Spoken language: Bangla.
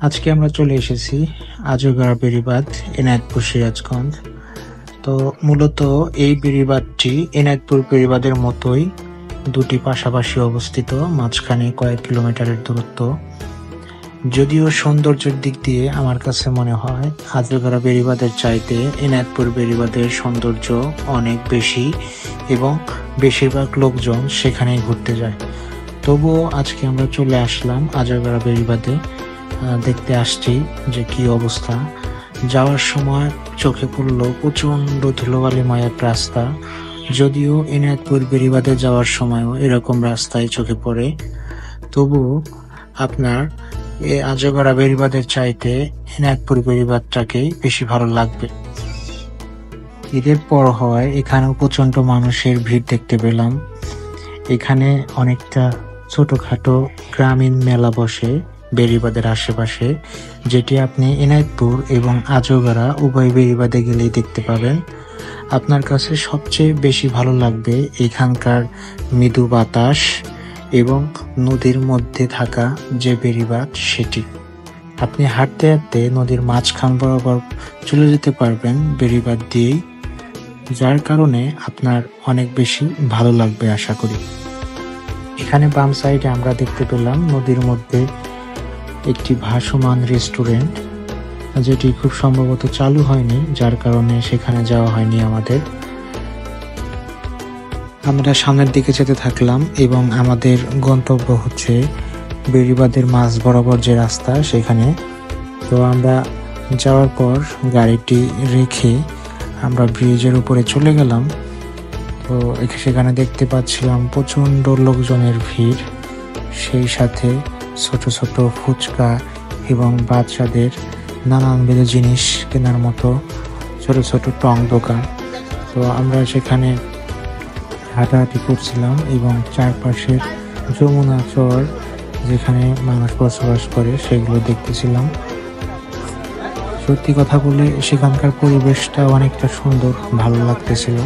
আজকে আমরা চলে এসেছি আজগরা বেড়িবাঁধ, এনায়েতপুর, সিরাজগঞ্জ। তো মূলত এই বেড়িবাঁধটি এনায়েতপুর বেড়িবাঁধের মতোই দুটি পাশাপাশি অবস্থিত, মাঝখানে কয়েক কিলোমিটারের দূরত্ব। যদিও সৌন্দর্যের দিক দিয়ে আমার কাছে মনে হয় আজগরা বেড়িবাঁধের চাইতে এনায়েতপুর বেড়িবাঁধের সৌন্দর্য অনেক বেশি এবং বেশিরভাগ লোকজন সেখানেই ঘুরতে যায়। তবুও আজকে আমরা চলে আসলাম আজগরা বেড়িবাঁধে, দেখতে আসছি যে কি অবস্থা। যাওয়ার সময় চোখে পড়লো প্রচন্ড ধুলোবালিময় এক রাস্তা। যদিও এনায়েতপুর বেড়িবাঁধে যাওয়ার সময়ও এরকম রাস্তায় চোখে পড়ে, তবুও আপনার এই আজগরা বেড়িবাঁধের চাইতে এনায়েতপুর বেড়িবাঁধটাকেই বেশি ভালো লাগবে। ঈদের পর হয় এখানেও প্রচন্ড মানুষের ভিড় দেখতে পেলাম। এখানে অনেকটা ছোটখাটো গ্রামীণ মেলা বসে বেড়িবাঁধের আশেপাশে, যেটি আপনি এনায়েতপুর এবং আজগরা উভয় বেড়িবাঁধে গেলেই দেখতে পাবেন। আপনার কাছে সবচেয়ে বেশি ভালো লাগবে এখানকার মৃদু বাতাস এবং নদীর মধ্যে থাকা যে বেড়িবাঁধ সেটি। আপনি হাঁটতে হাঁটতে নদীর মাঝখান বরাবর চলে যেতে পারবেন বেড়িবাঁধ দিয়েই, যার কারণে আপনার অনেক বেশি ভালো লাগবে আশা করি। এখানে বাম সাইডে আমরা দেখতে পেলাম নদীর মধ্যে একটি ভাসমান রেস্টুরেন্ট, যেটি খুব সম্ভবত চালু হয়নি, যার কারণে সেখানে যাওয়া হয়নি আমাদের। আমরা সামনের দিকে যেতে থাকলাম এবং আমাদের গন্তব্য হচ্ছে বেড়িবাঁধের মাঝ বরাবর যে রাস্তা সেখানে। তো আমরা যাওয়ার পর গাড়িটি রেখে আমরা ব্রিজের উপরে চলে গেলাম। তো সেখানে দেখতে পাচ্ছিলাম প্রচন্ড লোকজনের ভিড়, সেই সাথে ছোট ছোট ফুচকা এবং বাচ্চাদের নানানবিধ জিনিস কেনার মতো ছোট ছোট টং দোকান। তো আমরা সেখানে হাঁটাহাঁটি করছিলাম এবং চারপাশের যমুনা চর যেখানে মানুষ বসবাস করে সেগুলো দেখতেছিলাম। সত্যি কথা বলে সেখানকার পরিবেশটা অনেকটা সুন্দর, ভালো লাগতেছিল।